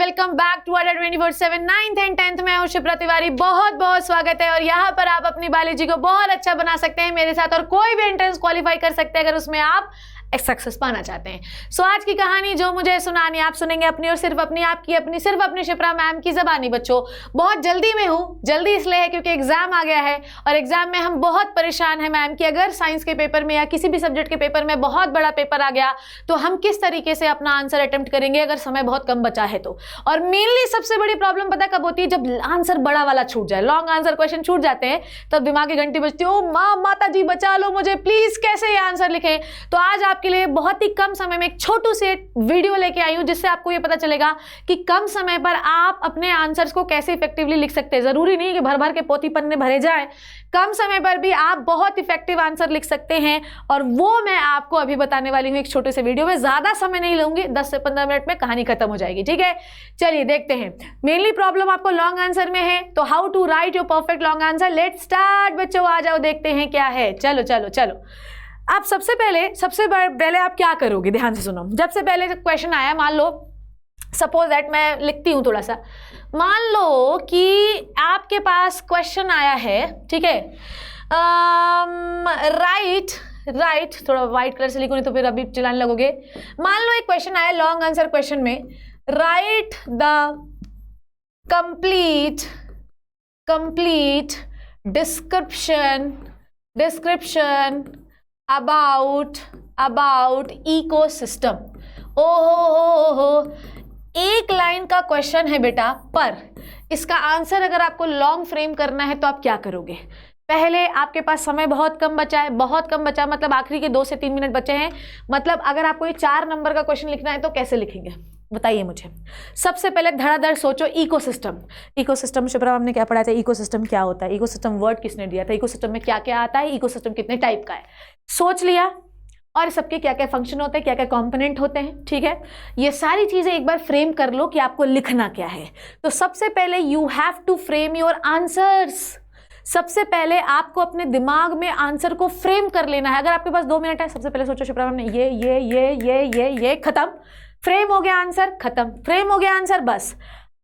Welcome back to अड्डा 24/7 9th and 10th में हूं शिप्रा तिवारी। बहुत बहुत स्वागत है और यहाँ पर आप अपनी बायोलॉजी को बहुत अच्छा बना सकते हैं मेरे साथ और कोई भी एंट्रेंस क्वालिफाई कर सकते हैं अगर उसमें आप सक्सेस पाना चाहते हैं। सो आज की कहानी जो मुझे सुनानी आप सुनेंगे अपनी और सिर्फ अपनी आपकी अपनी सिर्फ अपनी शिप्रा मैम की ज़बानी। बच्चों बहुत जल्दी में हूँ, जल्दी इसलिए है क्योंकि एग्जाम आ गया है और एग्जाम में हम बहुत परेशान हैं मैम कि अगर साइंस के पेपर में या किसी भी सब्जेक्ट के पेपर में बहुत बड़ा पेपर आ गया तो हम किस तरीके से अपना आंसर अटेम्प्ट करेंगे अगर समय बहुत कम बचा है तो। और मेनली सबसे बड़ी प्रॉब्लम पता कब होती है? जब आंसर बड़ा वाला छूट जाए, लॉन्ग आंसर क्वेश्चन छूट जाते हैं तब दिमाग की घंटी बजती है, ओ माँ माता जी बचा लो मुझे प्लीज, कैसे ये आंसर लिखें। तो आज आपके लिए बहुत ही कम समय में एक छोटू से वीडियो लेके आई हूं जिससे आपको ये पता चलेगा कि कम समय पर आप अपने आंसर्स को कैसे इफेक्टिवली लिख सकते हैं। जरूरी नहीं कि भर भर के पोथी पन्ने भरे जाएं, कम समय पर भी आप बहुत इफेक्टिव आंसर लिख सकते हैं और वो मैं आपको अभी बताने वाली हूं एक छोटे से वीडियो में। ज्यादा समय नहीं लूंगी, 10 से 15 मिनट में कहानी खत्म हो जाएगी। ठीक है, चलिए देखते हैं। मेनली प्रॉब्लम आपको लॉन्ग आंसर में है तो how to write your perfect long answer. Let's start बच्चों, आ जाओ देखते हैं क्या है। चलो चलो चलो, आप सबसे पहले आप क्या करोगे, ध्यान से सुनो। जब से पहले क्वेश्चन आया, मान लो सपोज दैट मैं लिखती हूं थोड़ा सा, मान लो कि आपके पास क्वेश्चन आया है, ठीक है, राइट थोड़ा व्हाइट कलर से लिखो नहीं तो फिर अभी चिल्लाने लगोगे। मान लो एक क्वेश्चन आया लॉन्ग आंसर क्वेश्चन में, right the complete description about ecosystem. ओहो, एक लाइन का क्वेश्चन है बेटा, पर इसका आंसर अगर आपको लॉन्ग फ्रेम करना है तो आप क्या करोगे? पहले आपके पास समय बहुत कम बचा है, बहुत कम बचा मतलब आखिरी के 2 से 3 मिनट बचे हैं। मतलब अगर आपको ये 4 नंबर का क्वेश्चन लिखना है तो कैसे लिखेंगे बताइए मुझे। सबसे पहले धड़ाधड़ सोचो, इकोसिस्टम शिप्रा मैम ने क्या पढ़ाया था, इकोसिस्टम क्या होता है, इकोसिस्टम वर्ड किसने दिया था, इकोसिस्टम में क्या क्या आता है, इकोसिस्टम कितने टाइप का है, सोच लिया। और सबके क्या क्या फंक्शन होते हैं, क्या क्या कंपोनेंट होते हैं। ठीक है, ये सारी चीजें एक बार फ्रेम कर लो कि आपको लिखना क्या है। तो सबसे पहले you have to frame your answers. सबसे पहले आपको अपने दिमाग में आंसर को फ्रेम कर लेना है। अगर आपके पास 2 मिनट है, सबसे पहले सोचो शिप्रा मैम ने ये खत्म, फ्रेम हो गया आंसर, खत्म, फ्रेम हो गया आंसर, बस।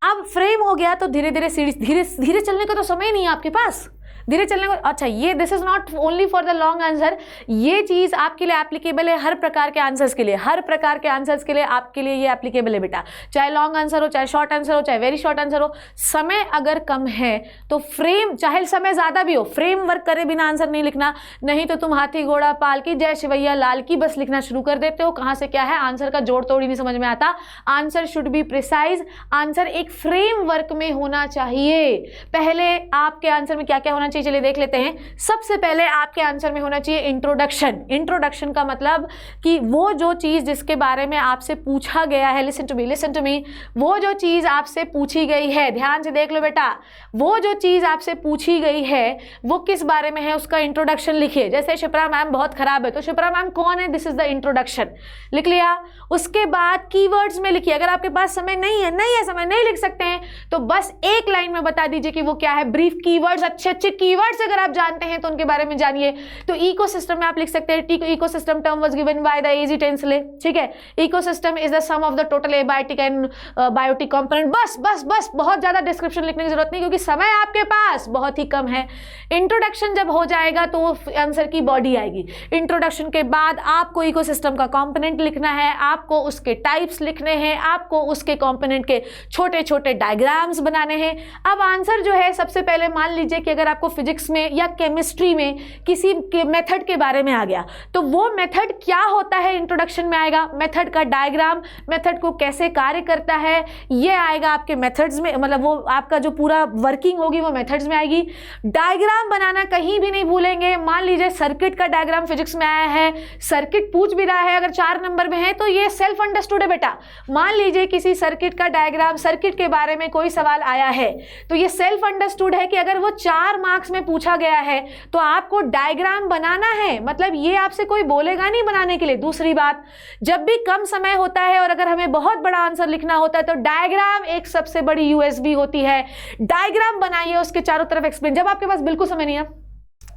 अब फ्रेम हो गया तो धीरे धीरे चलने का तो समय नहीं है आपके पास, धीरे चलने को। अच्छा, ये this is not only for the long answer, ये चीज आपके लिए एप्लीकेबल है हर प्रकार के आंसर्स के लिए, हर प्रकार के आंसर्स के लिए आपके लिए ये एप्लीकेबल है बेटा। चाहे लॉन्ग आंसर हो, चाहे शॉर्ट आंसर हो, चाहे वेरी शॉर्ट आंसर हो, समय अगर कम है तो फ्रेम, चाहे समय ज्यादा भी हो, फ्रेम वर्क करे बिना आंसर नहीं लिखना। नहीं तो तुम हाथी घोड़ा पाल की जय शिवैया लाल की बस लिखना शुरू कर देते हो। कहां से क्या है, आंसर का जोड़ तोड़ ही नहीं समझ में आता। Answer should be precise, answer एक फ्रेम वर्क में होना चाहिए। पहले आपके आंसर में क्या क्या होना चाहिए चलिए देख लेते हैं। सबसे पहले आपके आंसर में होना चाहिए इंट्रोडक्शन का मतलब कि वो जो चीज जिसके बारे में आपसे पूछा गया है, लिसन टू मी, वो जो चीज आपसे पूछी गई है, ध्यान से देख लो बेटा, वो जो चीज आपसे पूछी गई है वो किस बारे में है उसका इंट्रोडक्शन लिखिए। जैसे शिप्रा मैम बहुत खराब है तो शिप्रा मैम कौन है, दिस इज द इंट्रोडक्शन, लिख लिया। उसके बाद कीवर्ड्स में लिखिए। अगर आपके पास समय नहीं है समय नहीं लिख सकते हैं तो बस एक लाइन में बता दीजिए कि वो क्या है। ब्रीफ कीवर्ड्स, अच्छे कीवर्ड्स अगर आप जानते हैं तो उनके बारे में जानिए। तो इकोसिस्टम में आप लिख सकते हैं, ecosystem term was given by the A G Tansley. ठीक है, ecosystem is the sum of the total abiotic and biotic component. बस बहुत ज्यादा डिस्क्रिप्शन लिखने की जरूरत नहीं क्योंकि समय आपके पास बहुत ही कम है। इंट्रोडक्शन जब हो जाएगा तो आंसर की बॉडी आएगी। इंट्रोडक्शन के बाद आपको इकोसिस्टम का कंपोनेंट लिखना है, आपको उसके टाइप्स लिखने हैं, आपको उसके कंपोनेंट के छोटे छोटे डायग्राम्स बनाने हैं। अब आंसर जो है, सबसे पहले मान लीजिए कि अगर आपको फिजिक्स में या केमिस्ट्री में किसी के मेथड के बारे में आ गया तो वो मेथड क्या होता है इंट्रोडक्शन में आएगा। मेथड का डायग्राम, मेथड को कैसे कार्य करता है ये आएगा आपके मेथड्स में, मतलब वो आपका जो पूरा वर्किंग होगी वो मेथड्स में आएगी। डायग्राम बनाना कहीं भी नहीं भूलेंगे। मान लीजिए सर्किट का डायग्राम फिजिक्स में आया है, सर्किट पूछ भी रहा है, अगर 4 नंबर में है तो ये सेल्फ अंडरस्टूड है बेटा। मान लीजिए किसी सर्किट का डायग्राम, सर्किट के बारे में कोई सवाल आया है तो ये सेल्फ अंडरस्टूड है कि अगर वो 4 मार्क्स में पूछा गया है तो आपको डायग्राम बनाना है, मतलब ये आपसे कोई बोलेगा नहीं बनाने के लिए। दूसरी बात, जब भी कम समय होता है और अगर हमें बहुत बड़ा आंसर लिखना होता है तो डायग्राम एक सबसे बड़ी यूएसबी होती है। डायग्राम बनाइए, उसके चारों तरफ एक्सप्लेन। जब आपके पास बिल्कुल समय नहीं है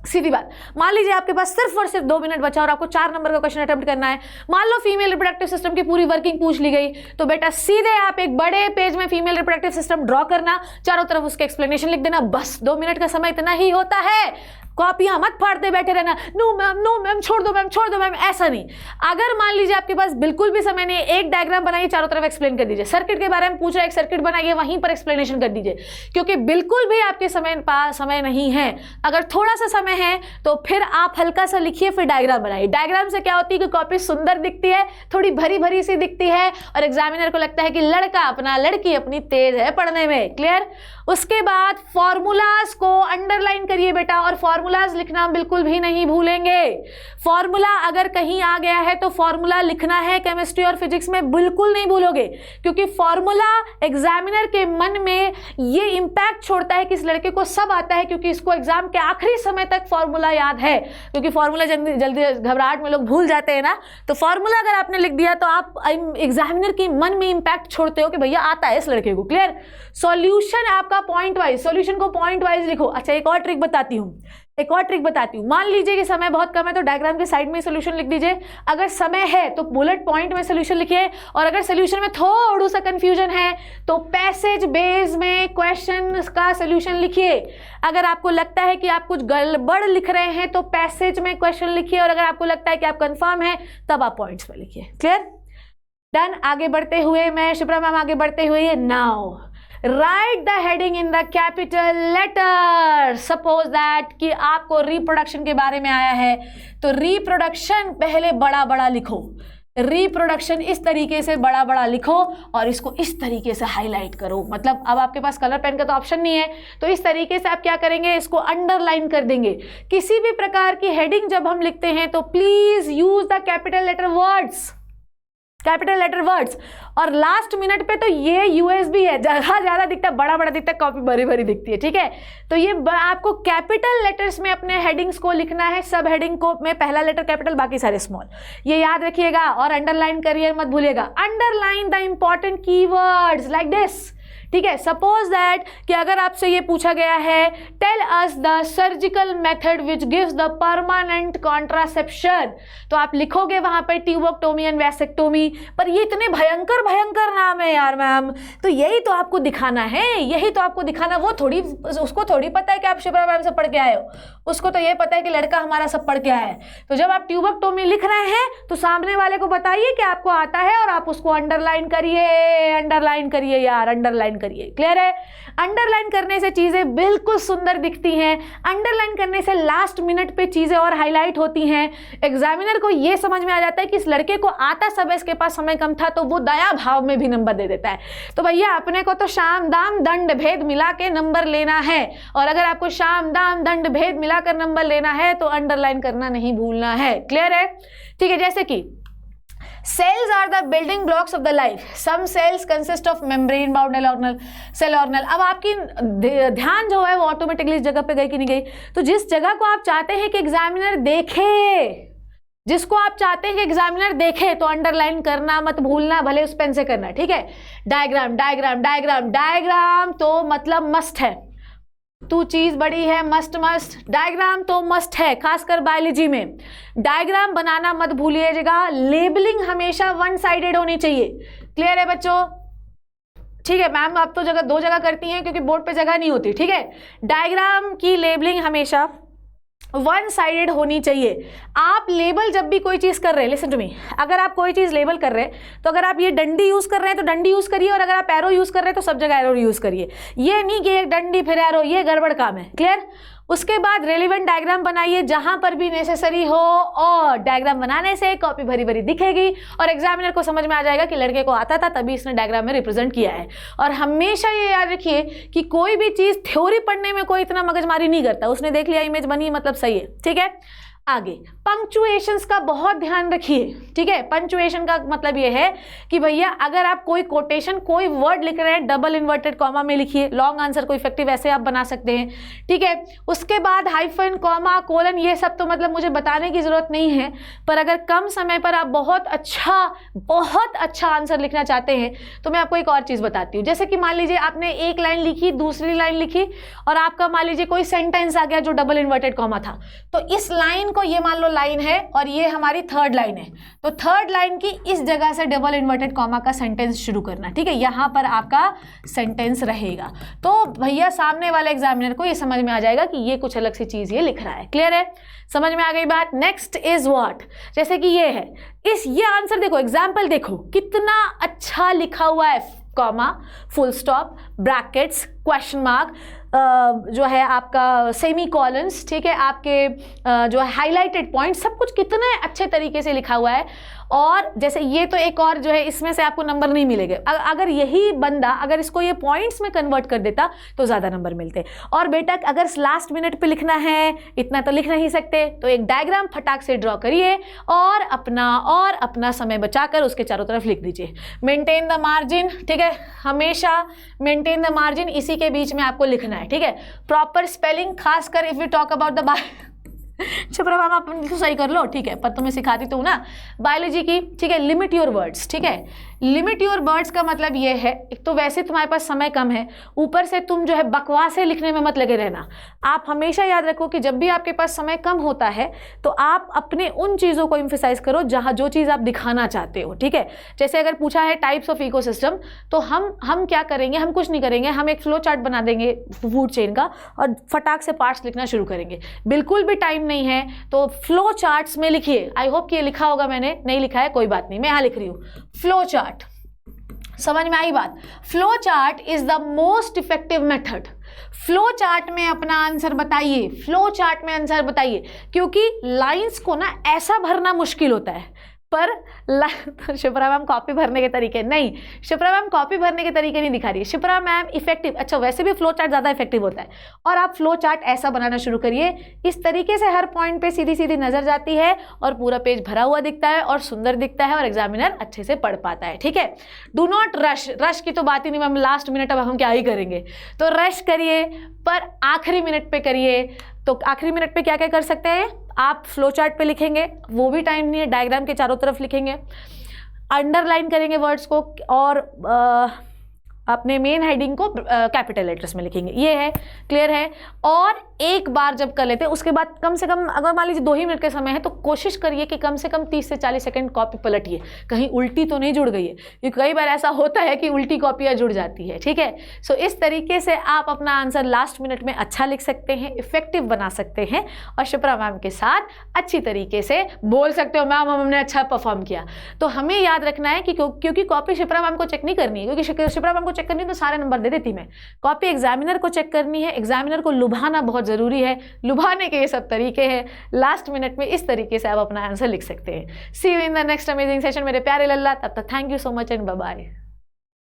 सीधी बात। मान लीजिए आपके पास सिर्फ और सिर्फ 2 मिनट बचा और आपको 4 नंबर का क्वेश्चन अटेम्प्ट करना है। मान लो फीमेल रिप्रोडक्टिव सिस्टम की पूरी वर्किंग पूछ ली गई, तो बेटा सीधे आप एक बड़े पेज में फीमेल रिप्रोडक्टिव सिस्टम ड्रॉ करना, चारों तरफ उसके एक्सप्लेनेशन लिख देना, बस 2 मिनट का समय इतना ही होता है। कॉपियां मत फाड़ते बैठे रहना, नो मैम छोड़ दो मैम, ऐसा नहीं। अगर मान लीजिए आपके पास बिल्कुल भी समय नहीं है, एक डायग्राम बनाइए, चारों तरफ एक्सप्लेन कर दीजिए। सर्किट के बारे में पूछ रहा है, एक सर्किट बनाइए, वहीं पर एक्सप्लेनेशन कर दीजिए, क्योंकि बिल्कुल भी आपके समय नहीं है। अगर थोड़ा सा समय है तो फिर आप हल्का सा लिखिए, फिर डायग्राम बनाइए। डायग्राम से क्या होती है कि कॉपी सुंदर दिखती है, थोड़ी भरी भरी सी दिखती है, और एग्जामिनर को लगता है कि लड़का अपना लड़की अपनी तेज है पढ़ने में। क्लियर? उसके बाद फॉर्मूलाज को अंडरलाइन करिए बेटा, और फॉर्मूलाज लिखना बिल्कुल भी नहीं भूलेंगे। फॉर्मूला अगर कहीं आ गया है तो फॉर्मूला लिखना है, केमिस्ट्री और फिजिक्स में बिल्कुल नहीं भूलोगे, क्योंकि फॉर्मूला एग्जामिनर के मन में ये इंपैक्ट छोड़ता है कि इस लड़के को सब आता है, क्योंकि इसको एग्जाम के आखिरी समय तक फॉर्मूला याद है, क्योंकि फॉर्मूला जल्दी घबराहट में लोग भूल जाते हैं ना। तो फॉर्मूला अगर आपने लिख दिया तो आप एग्जामिनर के मन में इंपैक्ट छोड़ते हो कि भैया आता है इस लड़के को। क्लियर? सॉल्यूशन आपका पॉइंट वाइज, सॉल्यूशन को पॉइंट वाइज लिखो। अच्छा एक और ट्रिक बताती हूँ, मान लीजिए कि समय बहुत कम है तो डायग्राम के साइड में सॉल्यूशन लिख दीजिए। अगर समय है तो बुलेट पॉइंट में सॉल्यूशन लिखिए, और अगर सॉल्यूशन में थोड़ा सा कंफ्यूजन है तो पैसेज बेस में क्वेश्चन का सॉल्यूशन लिखिए। अगर आपको लगता है कि आप कुछ गड़बड़ लिख रहे हैं तो पैसेज में क्वेश्चन लिखिए, और अगर आपको लगता है कि आप कंफर्म है तब आप पॉइंट्स पर लिखिए। क्लियर? डन। आगे बढ़ते हुए मैं शिप्रा मैम आगे बढ़ते हुए, now write the heading in the capital letter. Suppose that कि आपको रिप्रोडक्शन के बारे में आया है, तो रिप्रोडक्शन पहले बड़ा बड़ा लिखो, रिप्रोडक्शन इस तरीके से बड़ा बड़ा लिखो, और इसको इस तरीके से हाईलाइट करो। मतलब अब आपके पास कलर पेन का तो ऑप्शन नहीं है, तो इस तरीके से आप क्या करेंगे, इसको अंडरलाइन कर देंगे। किसी भी प्रकार की हेडिंग जब हम लिखते हैं तो please use the capital letter words, capital letter words. और लास्ट मिनट पे तो ये यूएसबी है, जगह ज्यादा दिखता है, बड़ा बड़ा दिखता है, कॉपी भरी भरी दिखती है। ठीक है? तो ये आपको कैपिटल लेटर्स में अपने हेडिंग्स को लिखना है, सब हेडिंग को में पहला लेटर कैपिटल, बाकी सारे स्मॉल, ये याद रखिएगा। और अंडरलाइन करिए मत भूलिएगा, underline the important keywords like this. ठीक है? सपोज दैट कि अगर आपसे ये पूछा गया है, tell us the surgical method which gives the permanent contraception, तो आप लिखोगे वहां पर ट्यूबोक्टोमी एंड वैसेक्टोमी। पर ये इतने भयंकर भयंकर नाम है यार मैम, तो यही तो आपको दिखाना है, यही तो आपको दिखाना। वो थोड़ी, उसको थोड़ी पता है कि आप शिप्रा मैम से पढ़ के आए हो, उसको तो ये पता है कि लड़का हमारा सब पढ़ के आया है। तो जब आप ट्यूबोक्टोमी लिख रहे हैं तो सामने वाले को बताइए कि आपको आता है, और आप उसको अंडरलाइन करिए, अंडरलाइन करिए यार, अंडरलाइन करिए। क्लियर है? अंडरलाइन करने से चीजें बिल्कुल सुंदर दिखती हैं, अंडरलाइन करने से लास्ट मिनट पे चीजें और हाईलाइट होती हैं। एग्जामिनर को यह समझ में आ जाता है कि इस लड़के को आता सब है, इसके पास समय कम था, तो वो दया भाव में भी नंबर दे देता है। तो भैया अपने को तो शाम दाम दंड भेद मिला के नंबर लेना है, और अगर आपको शाम दाम दंड भेद मिलाकर नंबर लेना है तो अंडरलाइन करना नहीं भूलना है। क्लियर है? ठीक है? जैसे कि cells are the building blocks of the life, some cells consist of membrane bound cell organelle। अब आपकी ध्यान जो है वो ऑटोमेटिकली इस जगह पे गई कि नहीं गई, तो जिस जगह को आप चाहते हैं कि एग्जामिनर देखे, जिसको आप चाहते हैं कि एग्जामिनर देखे, तो अंडरलाइन करना मत भूलना, भले उस पेन से करना। ठीक है? डायग्राम डायग्राम डायग्राम डायग्राम तो मतलब मस्ट है, तू चीज बड़ी है, मस्ट मस्ट, डायग्राम तो मस्ट है, खासकर बायोलॉजी में। डायग्राम बनाना मत भूलिएगा, लेबलिंग हमेशा वन साइडेड होनी चाहिए। क्लियर है बच्चों? ठीक है मैम, आप तो जगह 2 जगह करती हैं क्योंकि बोर्ड पे जगह नहीं होती। ठीक है? डायग्राम की लेबलिंग हमेशा वन साइडेड होनी चाहिए। आप लेबल जब भी कोई चीज कर रहे हैं, लिसन टू मी, अगर आप कोई चीज लेबल कर रहे हैं तो अगर आप ये डंडी यूज कर रहे हैं तो डंडी यूज करिए, और अगर आप एरो यूज कर रहे हैं तो सब जगह एरो यूज करिए। ये नहीं कि एक डंडी फिर एरो, ये गड़बड़ काम है। क्लियर? उसके बाद रेलिवेंट डायग्राम बनाइए जहां पर भी नेसेसरी हो, और डायग्राम बनाने से कॉपी भरी भरी दिखेगी और एग्जामिनर को समझ में आ जाएगा कि लड़के को आता था तभी इसने डायग्राम में रिप्रेजेंट किया है। और हमेशा ये याद रखिए कि कोई भी चीज थ्योरी पढ़ने में कोई इतना मगजमारी नहीं करता, उसने देख लिया इमेज बनी मतलब सही है। ठीक है? आगे पंक्चुएशंस का बहुत ध्यान रखिए, ठीक है। पंक्चुएशन का मतलब ये है कि भैया अगर आप कोई कोटेशन, कोई वर्ड लिख रहे हैं, डबल इन्वर्टेड कॉमा में लिखिए। लॉन्ग आंसर को इफेक्टिव ऐसे आप बना सकते हैं, ठीक है। उसके बाद हाइफन, कॉमा, कोलन, ये सब तो मतलब मुझे बताने की जरूरत नहीं है, पर अगर कम समय पर आप बहुत अच्छा आंसर लिखना चाहते हैं तो मैं आपको एक और चीज बताती हूँ। जैसे कि मान लीजिए आपने एक लाइन लिखी, दूसरी लाइन लिखी और आपका मान लीजिए कोई सेंटेंस आ गया जो डबल इन्वर्टेड कॉमा था, तो इस लाइन को, ये मान लो लाइन है और ये हमारी थर्ड लाइन है, तो थर्ड लाइन की इस जगह से डबल इन्वर्टेड कॉमा का सेंटेंस शुरू करना, ठीक है। यहां पर आपका सेंटेंस रहेगा, तो भैया सामने वाले एग्जामिनर को ये समझ में आ जाएगा कि ये कुछ अलग सी चीज ये लिख रहा है। क्लियर है, समझ में आ गई बात। नेक्स्ट इज व्हाट, जैसे कि ये है, ये आंसर देखो, एग्जाम्पल देखो कितना अच्छा लिखा हुआ है, comma, full stop, brackets, question mark, जो है आपका सेमी कॉलन्स, ठीक है, आपके जो है हाईलाइटेड पॉइंट, सब कुछ कितने अच्छे तरीके से लिखा हुआ है। और जैसे ये तो एक और जो है, इसमें से आपको नंबर नहीं मिलेंगे। अगर यही बंदा अगर इसको ये पॉइंट्स में कन्वर्ट कर देता तो ज़्यादा नंबर मिलते। और बेटा अगर लास्ट मिनट पे लिखना है, इतना तो लिख नहीं सकते, तो एक डायग्राम फटाक से ड्रॉ करिए और अपना समय बचाकर उसके चारों तरफ लिख दीजिए। मेंटेन द मार्जिन, ठीक है, हमेशा मेंटेन द मार्जिन, इसी के बीच में आपको लिखना है, ठीक है। प्रॉपर स्पेलिंग, खासकर if you talk about the Chhapra ma'am आप तो सही कर लो, ठीक है, पर तुम्हें सिखाती तो हूँ ना बायोलॉजी की, ठीक है। लिमिट योर वर्ड्स, ठीक है। लिमिट योर वर्ड्स का मतलब ये है, एक तो वैसे तुम्हारे पास समय कम है, ऊपर से तुम जो है बकवासें लिखने में मत लगे रहना। आप हमेशा याद रखो कि जब भी आपके पास समय कम होता है तो आप अपने उन चीज़ों को एम्फेसाइज करो जहाँ जो चीज़ आप दिखाना चाहते हो, ठीक है। जैसे अगर पूछा है टाइप्स ऑफ इकोसिस्टम, तो हम क्या करेंगे, हम कुछ नहीं करेंगे, हम एक फ्लो चार्ट बना देंगे फूड चेन का और फटाक से पार्ट्स लिखना शुरू करेंगे। बिल्कुल भी टाइम नहीं है तो फ्लो चार्ट्स में लिखिए। आई होप कि ये लिखा होगा, मैंने नहीं लिखा है, कोई बात नहीं, मैं यहाँ लिख रही हूँ फ्लो चार्ट। समझ में आई बात। Flow chart is the most effective method. Flow chart में अपना आंसर बताइए, फ्लो चार्ट में आंसर बताइए, क्योंकि लाइंस को ना ऐसा भरना मुश्किल होता है, पर शिप्रा मैम कॉपी भरने के तरीके नहीं, शिप्रा मैम कॉपी भरने के तरीके नहीं दिखा रही है, शिप्रा मैम इफेक्टिव, अच्छा वैसे भी फ्लो चार्ट ज़्यादा इफेक्टिव होता है। और आप फ्लो चार्ट ऐसा बनाना शुरू करिए, इस तरीके से हर पॉइंट पे सीधी सीधी नजर जाती है और पूरा पेज भरा हुआ दिखता है और सुंदर दिखता है और एग्जामिनर अच्छे से पढ़ पाता है, ठीक है। डू नॉट रश की तो बात ही नहीं मैम, लास्ट मिनट अब हम क्या ही करेंगे, तो रश करिए पर आखिरी मिनट पे करिए। तो आखिरी मिनट पे क्या क्या कर सकते हैं आप, फ्लो चार्ट पे लिखेंगे, वो भी टाइम नहीं है, डायग्राम के चारों तरफ लिखेंगे, अंडरलाइन करेंगे वर्ड्स को और अपने मेन हेडिंग को कैपिटल लेटर्स में लिखेंगे। ये है, क्लियर है। और एक बार जब कर लेते हैं उसके बाद कम से कम, अगर मान लीजिए 2 ही मिनट का समय है तो कोशिश करिए कि कम से कम 30 से 40 सेकंड कॉपी पलटिए, कहीं उल्टी तो नहीं जुड़ गई है, क्योंकि कई बार ऐसा होता है कि उल्टी कॉपियाँ जुड़ जाती है, ठीक है। सो इस तरीके से आप अपना आंसर लास्ट मिनट में अच्छा लिख सकते हैं, इफेक्टिव बना सकते हैं और शिप्रा मैम के साथ अच्छी तरीके से बोल सकते हो मैम हमने अच्छा परफॉर्म किया। तो हमें याद रखना है कि क्योंकि कॉपी शिप्रा मैम को चेक नहीं करनी है, क्योंकि शिप्रा मैम को चेक करनी तो सारे नंबर दे देती मैं, कॉपी एग्जामिनर को चेक करनी है, एग्जामिनर को लुभाना बहुत जरूरी है, लुभाने के ये सब तरीके हैं। लास्ट मिनट में इस तरीके से आप अपना आंसर लिख सकते हैं। See you in the next amazing session मेरे प्यारे लल्ला, तब तक thank you so much and bye bye.